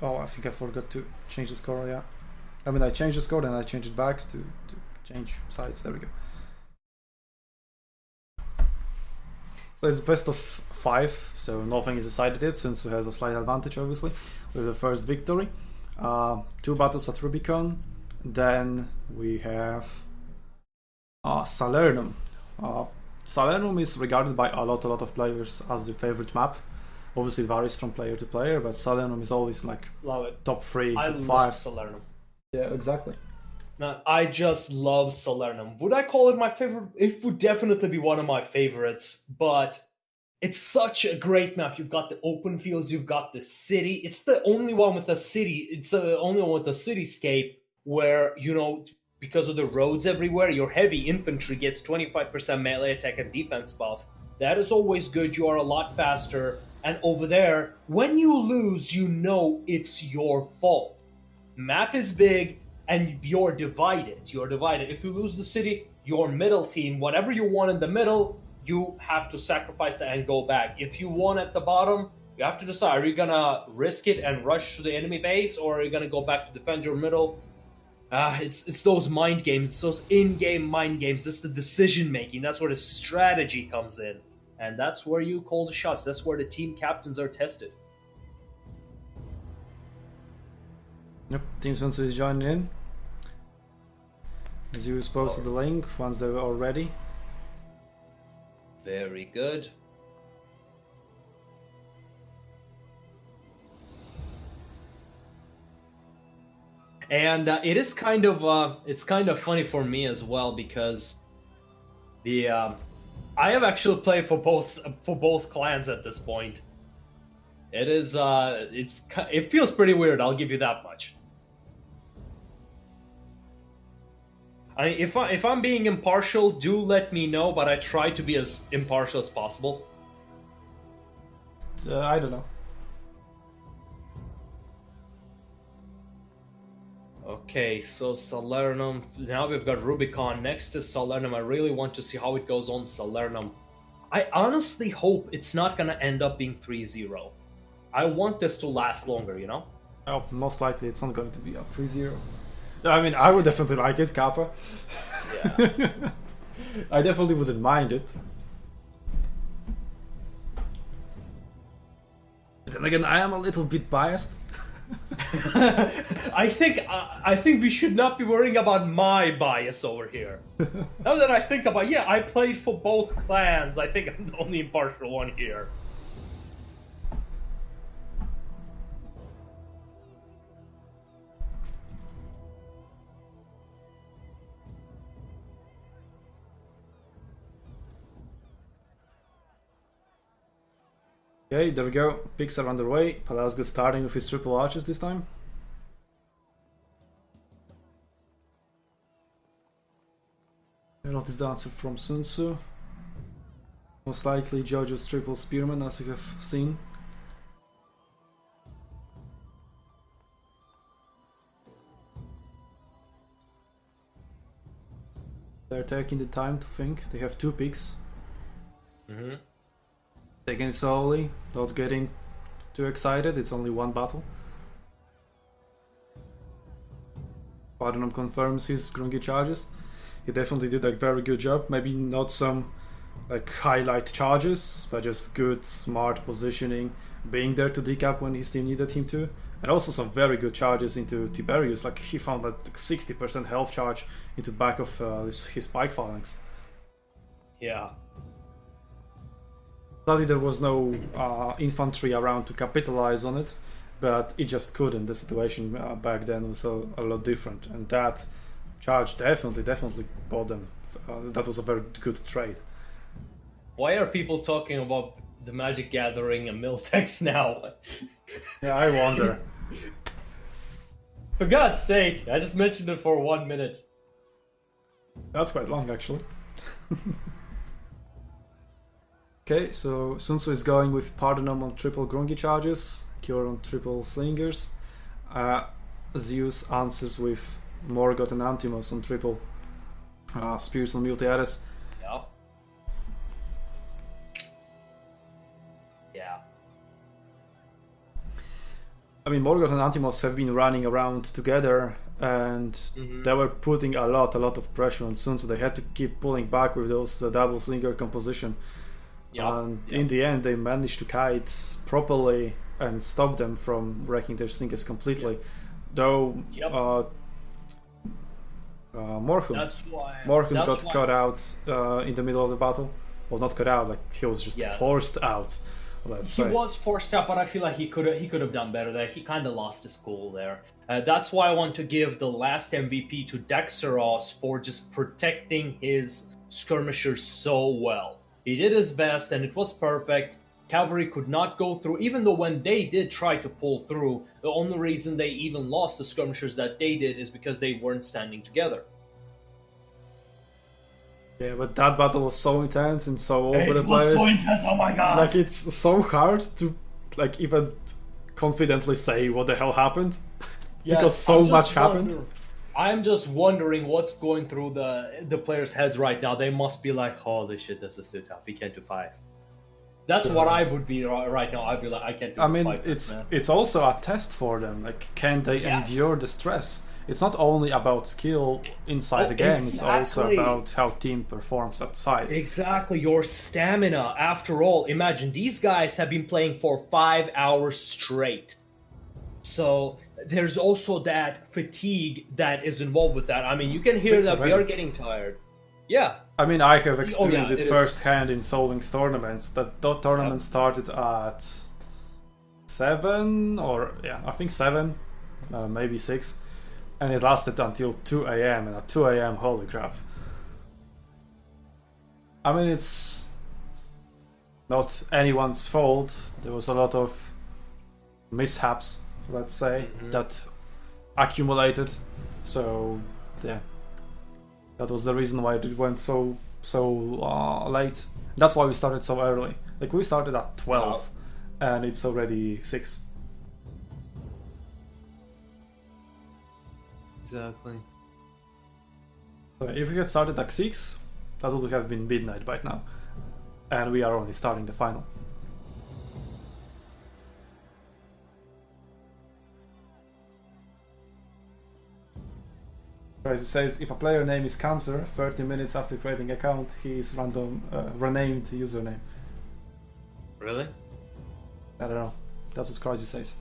Oh, I think I forgot to change the score, yeah. I mean, I changed the score, then I changed it back to change sides. There we go. So it's best of 5, so nothing is decided yet. SUNTZU has a slight advantage, obviously, with the first victory. 2 battles at Rubicon. Then we have Salernum. Salernum is regarded by a lot of players as the favorite map. Obviously, it varies from player to player, but Salernum is always like Love it. top 3, I top love 5. Salernum. Yeah, exactly. No, I just love Salernum. Would I call it my favorite? It would definitely be one of my favorites, but it's such a great map. You've got the open fields, you've got the city. It's the only one with a city. It's the only one with a cityscape where, you know, because of the roads everywhere, your heavy infantry gets 25% melee attack and defense buff. That is always good. You are a lot faster. And over there, when you lose, you know it's your fault. Map is big, and you're divided. You're divided. If you lose the city, your middle team, whatever you want in the middle, you have to sacrifice that and go back. If you won at the bottom, you have to decide, are you gonna risk it and rush to the enemy base, or are you gonna go back to defend your middle? It's those mind games. It's those in-game mind games. That's the decision making. That's where the strategy comes in, and that's where you call the shots. That's where the team captains are tested. Yep, Team SUNTZU is joining in. Zeus posted the link once they were all ready. Very good. And it is kind of it's kind of funny for me as well, because the I have actually played for both clans at this point. It is it feels pretty weird. I'll give you that much. If I'm being impartial, do let me know, but I try to be as impartial as possible. I don't know. Okay, so Salernum. Now we've got Rubicon next to Salernum. I really want to see how it goes on Salernum. I honestly hope it's not gonna end up being 3-0. I want this to last longer, you know? Oh, most likely it's not going to be a 3-0. I mean, I would definitely like it, Kappa. Yeah. I definitely wouldn't mind it. But then again, I am a little bit biased. I think we should not be worrying about my bias over here. Now that I think about, yeah, I played for both clans. I think I'm the only impartial one here. Okay, there we go. Picks are underway. Pelasgus starting with his triple arches this time. What is the answer from SUNTZU? Most likely Jojo's triple spearman, as we have seen. They're taking the time to think. They have 2 picks. Taking it slowly, not getting too excited. It's only 1 battle. Pardenum confirms his Grungy charges. He definitely did a very good job. Maybe not some like highlight charges, but just good, smart positioning, being there to decap when his team needed him to, and also some very good charges into Tiberius. Like he found like 60% health charge into the back of his pike phalanx. Yeah. Sadly, there was no infantry around to capitalize on it, but it just couldn't. The situation back then was a lot different, and that charge definitely bought them. That was a very good trade. Why are people talking about the Magic Gathering and Miltex now? Yeah, I wonder. For God's sake, I just mentioned it for 1 minute. That's quite long, actually. Okay, so SUNTZU is going with Pardenum on triple Grungy charges, Cure on triple Slingers. Zeus answers with Morgoth and Antimos on triple Spears on Miltiades. Yeah. Yeah. I mean, Morgoth and Antimos have been running around together, and they were putting a lot of pressure on Sun, so they had to keep pulling back with those double slinger composition. And in the end, they managed to kite properly and stop them from wrecking their slingers completely. Though Morhun got caught out in the middle of the battle. Well, not caught out, like he was just forced out. He was forced out, but I feel like he could have done better there. He kind of lost his cool there. That's why I want to give the last MVP to Dexeros for just protecting his skirmishers so well. He did his best, and it was perfect. Cavalry could not go through, even though when they did try to pull through, the only reason they even lost the skirmishers that they did is because they weren't standing together. Yeah, but that battle was so intense and so over the place. It was so intense, oh my god! Like, it's so hard to, like, even confidently say what the hell happened. Because so much happened. I'm just wondering what's going through the players' heads right now. They must be like, holy shit, this is too tough. We can't do 5. That's what I would be right now. I'd be like, I can't do this 5. It's also a test for them. Like, can they endure the stress? It's not only about skill inside the game, it's also about how team performs outside. Exactly, your stamina. After all, imagine these guys have been playing for 5 hours straight. So there's also that fatigue that is involved with that. I mean, you can hear that we are getting tired. Yeah. I mean, I have experienced it firsthand in Solving's tournaments. That tournament started at 7, or I think 7, maybe 6. And it lasted until 2 a.m. And at 2 a.m., holy crap. I mean, it's not anyone's fault. There was a lot of mishaps, let's say, that accumulated. So, yeah. That was the reason why it went so late. That's why we started so early. Like, we started at 12, and it's already 6. Exactly. So if we had started at 6, that would have been midnight by now. And we are only starting the final. As it says, if a player name is Cancer, 30 minutes after creating account, he is renamed username. Really? I don't know. That's what Crazy says.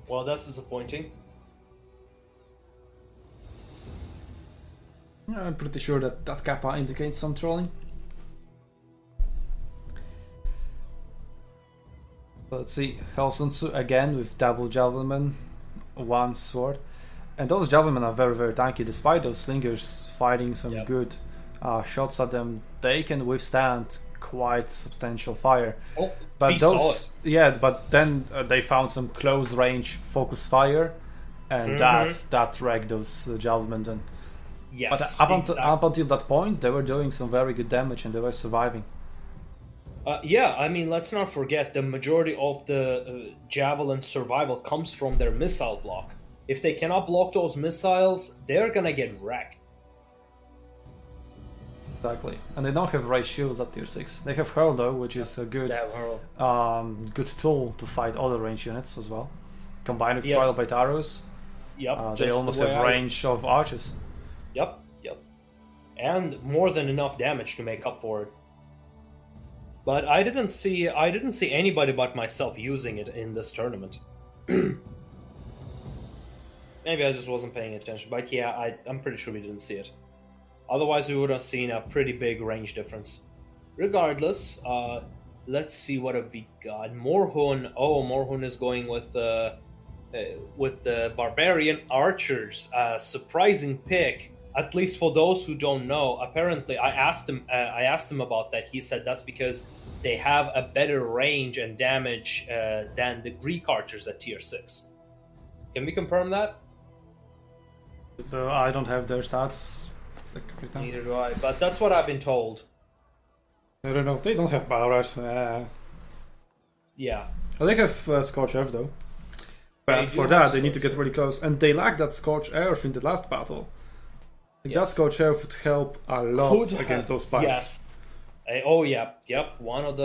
Well, that's disappointing. I'm pretty sure that kappa indicates some trolling. So let's see, SUNTZU again with double javelin, 1 sword. And those javelin are very, very tanky. Despite those slingers fighting some good shots at them, they can withstand quite substantial fire. But but then they found some close range focus fire, and that wrecked those javelin. And but up until that point, they were doing some very good damage and they were surviving. I mean, let's not forget the majority of the javelin survival comes from their missile block. If they cannot block those missiles, they're gonna get wrecked. Exactly, and they don't have raised shields at tier 6. They have Hurl though, which is a good good tool to fight other range units as well. Combined with Trial by arrows, they almost have range of archers. Yep, and more than enough damage to make up for it. But I didn't see anybody but myself using it in this tournament. Maybe I just wasn't paying attention, but I'm pretty sure we didn't see it. Otherwise, we would have seen a pretty big range difference. Regardless, let's see what have we got. Morhun. Oh, Morhun is going with the barbarian archers. Surprising pick, at least for those who don't know. Apparently, I asked him about that. He said that's because they have a better range and damage than the Greek archers at tier 6. Can we confirm that? So I don't have their stats. Neither do I, but that's what I've been told. I don't know. They don't have barrage. Yeah. They have Scorch Earth though. But for that, they need to get really close, and they lack that Scorch Earth in the last battle. That Scorch Earth would help a lot against those spikes. Yes. One of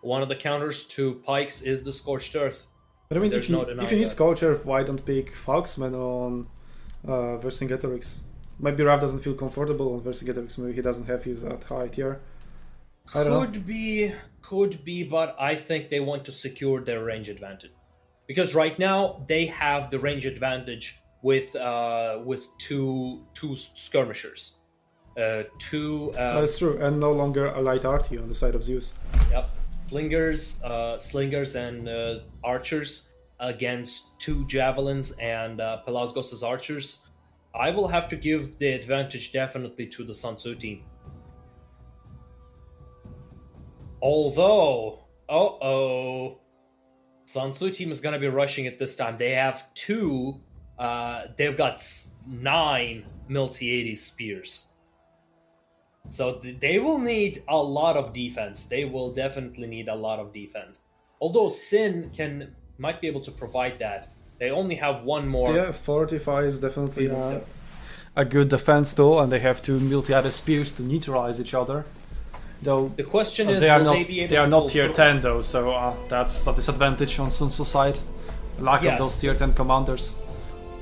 One of the counters to pikes is the Scorched Earth. But I mean, There's if you, no denying if you need that. Sculpture, why don't pick Falksman on Vercingetorix? Maybe Rav doesn't feel comfortable on Vercingetorix. Maybe he doesn't have his at high tier. I don't know. Could be, but I think they want to secure their range advantage. Because right now they have the range advantage with two skirmishers. That's true, and no longer a light arty on the side of Zeus. Yep. Slingers and archers against 2 javelins and Pelasgos' archers. I will have to give the advantage definitely to the SUNTZU team. Although, SUNTZU team is going to be rushing it this time. They have they've got 9 Milty-80 spears. So they will need a lot of defense. They will definitely need a lot of defense. Although Sin might be able to provide that. They only have one more. Yeah, Fortify is definitely a good defense tool, and they have 2 Milty-80 spears to neutralize each other. Though the question is, they are will not they be able they are to not pull tier through? 10 though, so that's a disadvantage on SUNTZU's side. Lack of those tier 10 commanders.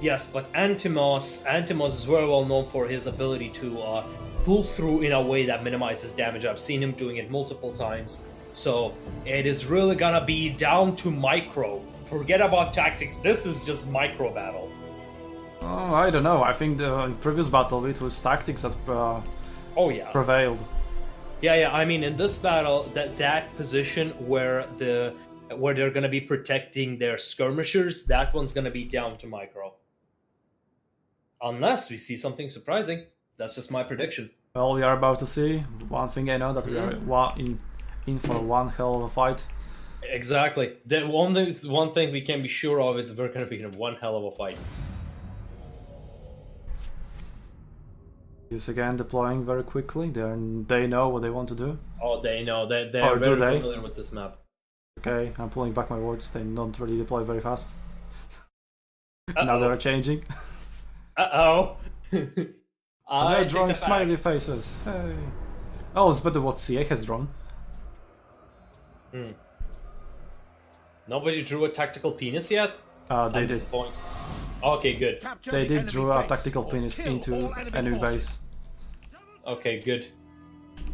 Yes, but Antimos is very well known for his ability to pull through in a way that minimizes damage. I've seen him doing it multiple times. So it is really gonna be down to micro. Forget about tactics. This is just micro battle. Oh, I don't know. I think in previous battle it was tactics that prevailed. Yeah. I mean, in this battle, that position where they're gonna be protecting their skirmishers, that one's gonna be down to micro. Unless we see something surprising. That's just my prediction. Well, we are about to see. One thing I know that we are in for one hell of a fight. Exactly. The one thing we can be sure of is we're gonna be in one hell of a fight. Zeus again deploying very quickly. They know what they want to do. Oh, they know. They're Or do very they? familiar with this map. Okay, I'm pulling back my words. They don't really deploy very fast. Now they're changing. Uh-oh. They're drawing smiley faces. Hey. Oh, it's better what CA has drawn. Nobody drew a tactical penis yet? They did. Okay, good. They did draw a tactical penis into enemy base. Okay, good.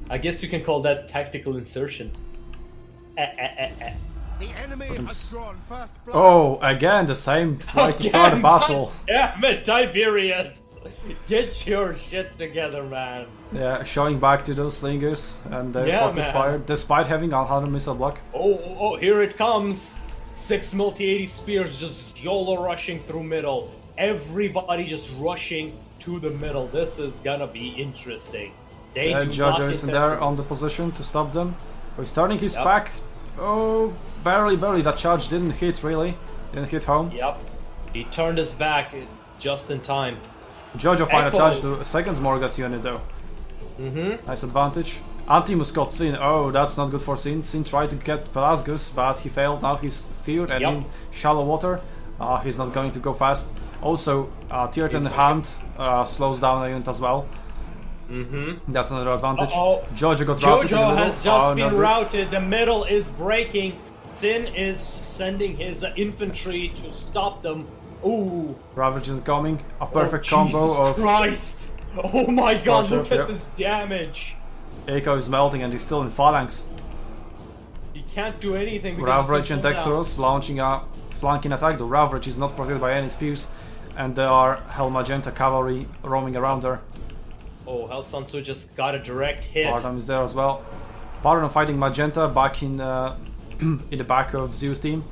I guess you can call that tactical insertion. The enemy has drawn first blood. Oh, again the same way to start a battle. Damn it, Tiberius! Get your shit together, man. Yeah, showing back to those slingers and their focus fire, despite having a 100 missile block. Oh, here it comes. 6 Multi-80 spears just YOLO rushing through middle. Everybody just rushing to the middle. This is gonna be interesting. Jojo isn't there on the position to stop them. He's turning his back. Oh, barely. That charge didn't hit really. Didn't hit home. Yep. He turned his back just in time. Jojo find a charge to seconds Morgas unit though. Nice advantage. Antimus got Sin. Oh, that's not good for Sin. Sin tried to get Pelasgus, but he failed. Now he's feared and in shallow water. He's not going to go fast. Also, tier 10 hand slows down a unit as well. That's another advantage. Jojo got routed in the middle. Has just been routed. The middle is breaking. Sin is sending his infantry to stop them. Ooh. Ravage is coming. A perfect combo of... Christ! Oh my god, look at this damage! Eiko is melting and he's still in phalanx. He can't do anything because Ravage and Dexterous launching a flanking attack. The Ravage is not protected by any spears, and there are Hell Magenta cavalry roaming around there. Oh, Hell SUNTZU just got a direct hit. Pardon is there as well. Pardon fighting Magenta back in in the back of Zeus team,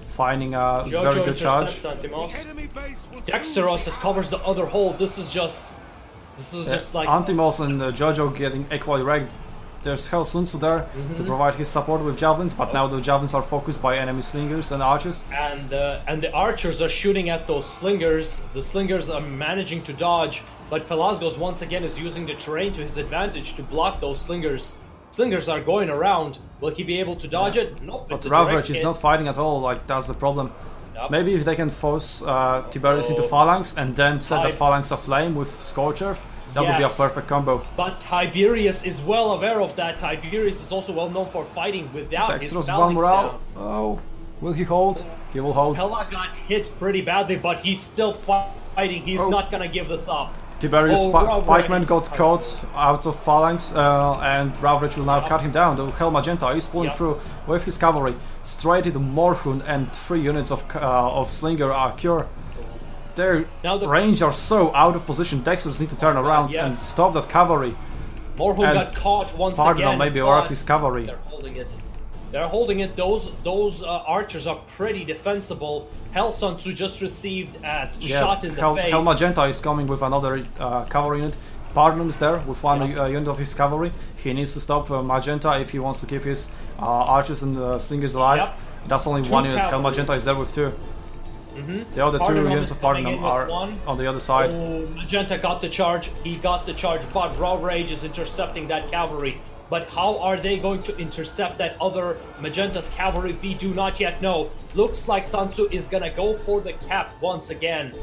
finding a very good charge. Dexterous just covers the other hole. This is just like Antimos and Jojo getting equally wrecked. There's Hell SUNTZU there to provide his support with javelins, but now the javelins are focused by enemy slingers and archers. And the archers are shooting at those slingers. The slingers are managing to dodge, but Pelasgos once again is using the terrain to his advantage to block those slingers. Slingers are going around. Will he be able to dodge it? Nope. But Ravage is not fighting at all. Like, that's the problem. Yep. Maybe if they can force Tiberius into phalanx and then set that phalanx aflame with Scorch Earth, That would be a perfect combo. But Tiberius is well aware of that. Tiberius is also well known for fighting without his Dexterous balance morale. down. Oh, will he hold? He will hold. Hella got hit pretty badly, but he's still fighting. He's not gonna give this up. Tiberius Pikeman got caught out of phalanx, and Ravridge will now cut him down. The Hell Magenta is pulling through with his cavalry, straight into Morhun, and 3 units of Slinger are cure. Their range are so out of position. Dexters need to turn around and stop that cavalry. Morhun got caught once again. Maybe or of his cavalry. They're holding it. They're holding it. Those archers are pretty defensible. Hell SUNTZU just received a shot in the face. Hell Magenta is coming with another cavalry unit. Barnum is there with 1 unit of his cavalry. He needs to stop Magenta if he wants to keep his archers and slingers alive. That's only 1 unit. Hell Magenta is there with 2. The other 2 units of Barnum are on the other side. Oh, Magenta got the charge. He got the charge, but Raw Rage is intercepting that cavalry. But how are they going to intercept that other Magenta's cavalry? We do not yet know. Looks like SUNTZU is gonna go for the cap once again.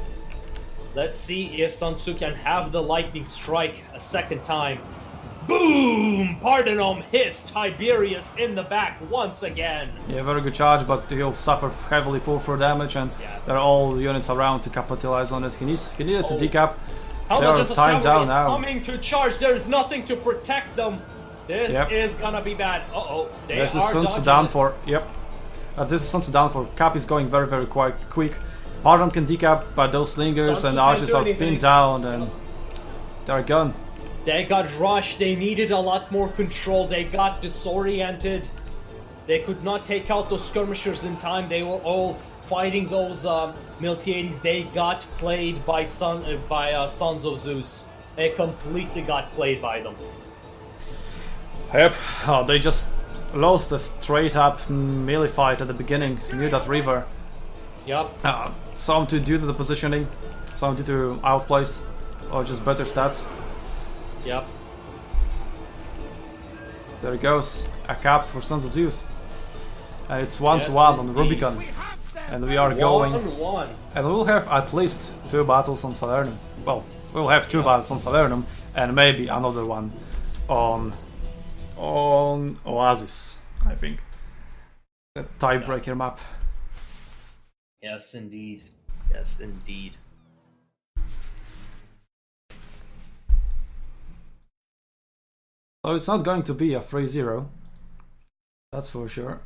Let's see if SUNTZU can have the lightning strike a second time. Boom! Pardonom hits Tiberius in the back once again. Yeah, very good charge, but he'll suffer heavily pull through damage, and there are all units around to capitalize on it. He needed to decap. They are tied down now. Coming to charge. There's nothing to protect them. This is gonna be bad. This is SUNTZU down for. This is SUNTZU down for. Cap is going very, very quick. Pardon can decap, but those slingers and archers are pinned down, and they're gone. They got rushed. They needed a lot more control. They got disoriented. They could not take out those skirmishers in time. They were all fighting those Miltiades. They got played by Sons of Zeus. They completely got played by them. Yep, they just lost a straight up melee fight at the beginning near that river. Yep. Some due to the positioning, some due to outplays, or just better stats. Yep. There it goes, a cap for Sons of Zeus. And it's 1-1 on Rubicon. And we are going. 1-1. And we'll have at least 2 battles on Salernum. Well, we'll have 2 battles on Salernum, and maybe another one on Oasis, I think. A tiebreaker map. Yes, indeed. Yes, indeed. So it's not going to be a 3-0. That's for sure.